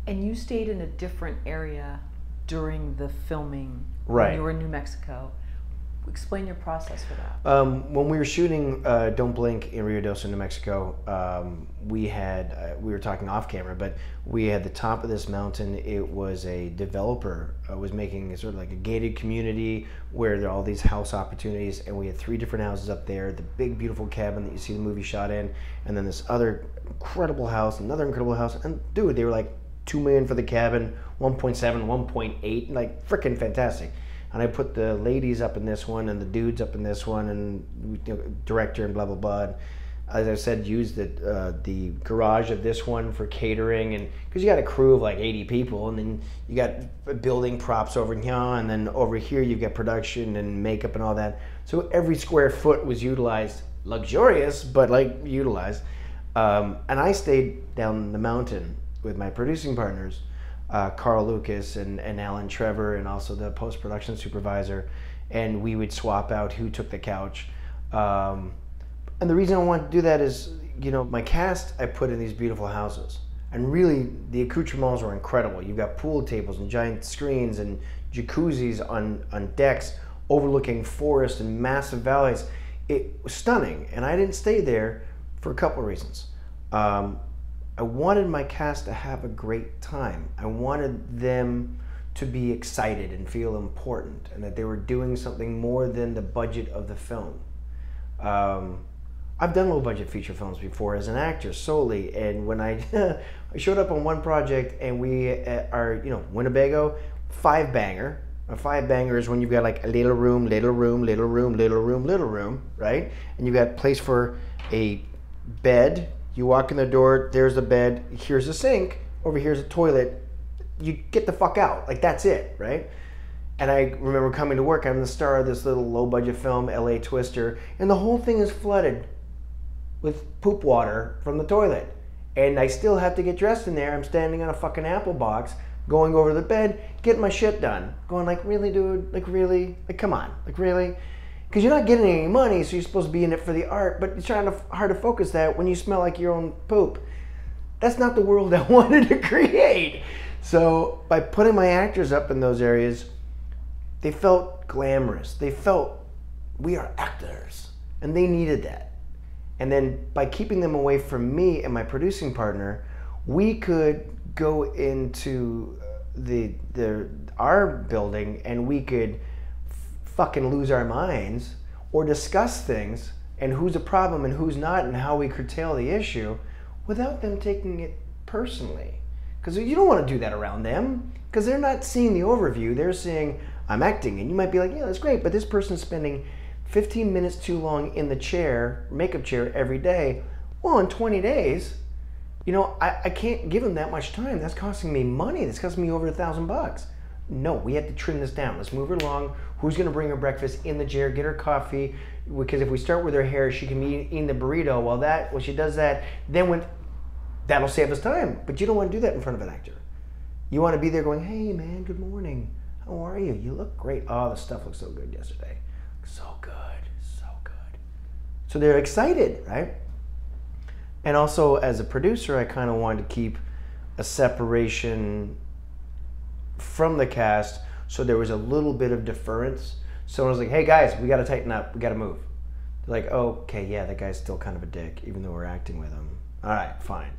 And you stayed in a different area during the filming Right. when you were in New Mexico. Explain your process for that. When we were shooting Don't Blink in Rio Doce, New Mexico, we were talking off camera, but we had the top of this mountain. It was a developer was making sort of like a gated community where there are all these house opportunities, and we had 3 different houses up there. The big, beautiful cabin that you see the movie shot in, and then this other incredible house, another incredible house. And dude, they were like $2 million for the cabin, 1.7, 1.8, like freaking fantastic. And I put the ladies up in this one and the dudes up in this one, and director and blah blah blah. And as I said, used the garage of this one for catering, and because you got a crew of like 80 people, and then you got building props over here, and then over here you've got production and makeup and all that. So every square foot was utilized, luxurious, but like utilized. And I stayed down the mountain with my producing partners. Carl Lucas and Alan Trevor, and also the post-production supervisor, and we would swap out who took the couch. And the reason I wanted to do that is, you know, my cast I put in these beautiful houses, and really the accoutrements were incredible. You've got pool tables and giant screens and jacuzzis on decks overlooking forest and massive valleys. It was stunning, and I didn't stay there for a couple of reasons. I wanted my cast to have a great time. I wanted them to be excited and feel important, and that they were doing something more than the budget of the film. I've done low budget feature films before as an actor solely, and when I I showed up on one project, and we are, you know, Winnebago, 5-banger. A 5-banger is when you've got like a little room, little room, little room, little room, little room, right? And you've got place for a bed. You walk in the door, there's a bed, here's a sink, over here's a toilet. You get the fuck out. Like, that's it, right? And I remember coming to work, I'm the star of this little low-budget film, LA Twister, and the whole thing is flooded with poop water from the toilet. And I still have to get dressed in there. I'm standing on a fucking apple box, going over to the bed, getting my shit done. Going like, really, dude? Like, really? Like, come on. Like, really? Because you're not getting any money, so you're supposed to be in it for the art, but it's hard to focus that when you smell like your own poop. That's not the world I wanted to create. So by putting my actors up in those areas, they felt glamorous. They felt, we are actors, and they needed that. And then by keeping them away from me and my producing partner, we could go into our building, and we could fucking lose our minds or discuss things and who's a problem and who's not and how we curtail the issue without them taking it personally. Because you don't want to do that around them, because they're not seeing the overview. They're seeing, I'm acting, and you might be like, yeah, that's great, but this person's spending 15 minutes too long in the chair, makeup chair, every day. Well, in 20 days, you know, I can't give them that much time. That's costing me money. That's costing me over $1,000. No, we had to trim this down. Let's move her along. Who's going to bring her breakfast in the chair, get her coffee? Because if we start with her hair, she can be eating the burrito. While she does that, then that'll save us time. But you don't want to do that in front of an actor. You want to be there going, hey man, good morning. How are you? You look great. Oh, the stuff looked so good yesterday. So good, so good. So they're excited, right? And also as a producer, I kind of wanted to keep a separation from the cast, so there was a little bit of deference. Someone was like, hey guys, we got to tighten up, we got to move. They're like, oh, okay, yeah, that guy's still kind of a dick, even though we're acting with him. All right, fine.